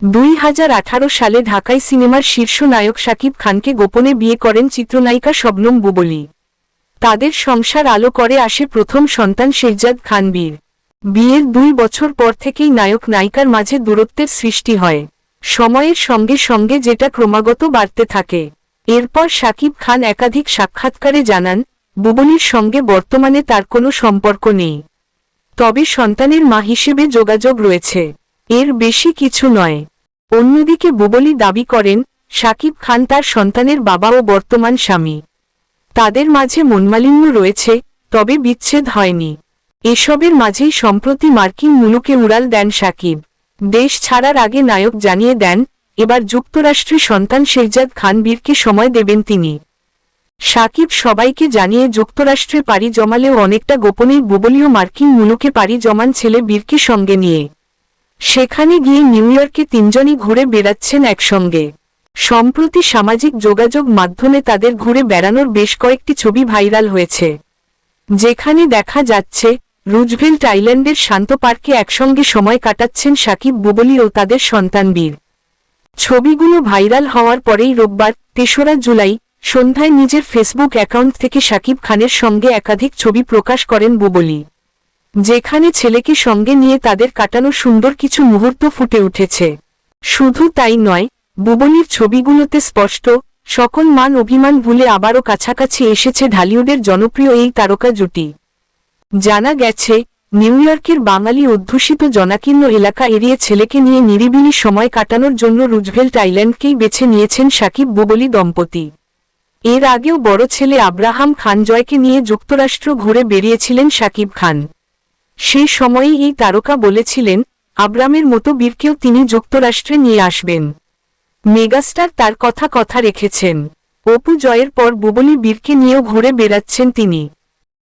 2018 সালে ঢাকায় সিনেমার শীর্ষ নায়ক শাকিব খানকে গোপনে বিয়ে করেন চিত্রনায়িকা শবনম বুবলী। তাদের সংসার আলো করে আসে প্রথম সন্তান শেহজাদ খান বীর। বিয়ের 2 বছর পর থেকেই নায়ক নায়িকার মাঝে দূরত্বের সৃষ্টি হয়, সময়ের সঙ্গে সঙ্গে যেটা ক্রমাগত বাড়তে থাকে। এরপর শাকিব খান একাধিক সাক্ষাৎকারে জানান, বুবলীর সঙ্গে বর্তমানে তার কোনো সম্পর্ক নেই, তবে সন্তানের মা হিসেবে যোগাযোগ রয়েছে, এর বেশি কিছু নয়। অন্যদিকে বুবলী দাবি করেন, শাকিব খান তার সন্তানের বাবা ও বর্তমান স্বামী। তাদের মাঝে মনমালিন্য রয়েছে, তবে বিচ্ছেদ হয়নি। এসবের মাঝেই সম্প্রতি মার্কিন মুলুকে উড়াল দেন শাকিব। দেশ ছাড়ার আগে নায়ক জানিয়ে দেন, এবার যুক্তরাষ্ট্রে সন্তান শেহজাদ খান বীরকে সময় দেবেন তিনি। শাকিব সবাইকে জানিয়ে যুক্তরাষ্ট্রে পাড়ি জমালেও অনেকটা গোপনেই বুবলীও মার্কিন মুলুকে পাড়ি জমান ছেলে বীরকে সঙ্গে নিয়ে। সেখানে গিয়ে নিউ ইয়র্কে তিনজনই ঘুরে বেড়াচ্ছেন একসঙ্গে। সম্প্রতি সামাজিক যোগাযোগ মাধ্যমে তাদের ঘুরে বেড়ানোর বেশ কয়েকটি ছবি ভাইরাল হয়েছে, যেখানে দেখা যাচ্ছে রুজভেল্ট আইল্যান্ডের শান্ত পার্কে একসঙ্গে সময় কাটাচ্ছেন শাকিব, বুবলী ও তাদের সন্তান বীর। ছবিগুলো ভাইরাল হওয়ার পরেই রোববার 3রা জুলাই সন্ধ্যায় নিজের ফেসবুক অ্যাকাউন্ট থেকে শাকিব খানের সঙ্গে একাধিক ছবি প্রকাশ করেন বুবলী, যেখানে ছেলেকে সঙ্গে নিয়ে তাদের কাটানো সুন্দর কিছু মুহূর্ত ফুটে উঠেছে। শুধু তাই নয়, বুবলীর ছবিগুলোতে স্পষ্ট সকল মান অভিমান ভুলে আবারও কাছাকাছি এসেছে ঢালিউডের জনপ্রিয় এই তারকা জুটি। জানা গেছে, নিউ ইয়র্কের বাঙালি অধ্যুষিত জনাকীর্ণ এলাকা এড়িয়ে ছেলেকে নিয়ে নিরিবিলি সময় কাটানোর জন্য রুজভেল্ট আইল্যান্ডকেই বেছে নিয়েছেন শাকিব বুবলী দম্পতি। এর আগেও বড় ছেলে আব্রাহাম খান জয়কে নিয়ে যুক্তরাষ্ট্র ঘুরে বেরিয়েছিলেন শাকিব খান। সেই সময়েই এই তারকা বলেছিলেন, আব্রামের মতো বীরকেও তিনি যুক্তরাষ্ট্রে নিয়ে আসবেন। মেগাস্টার তার কথা রেখেছেন। অপু জয়ের পর বুবলী বীরকে নিয়েও ঘুরে বেড়াচ্ছেন তিনি।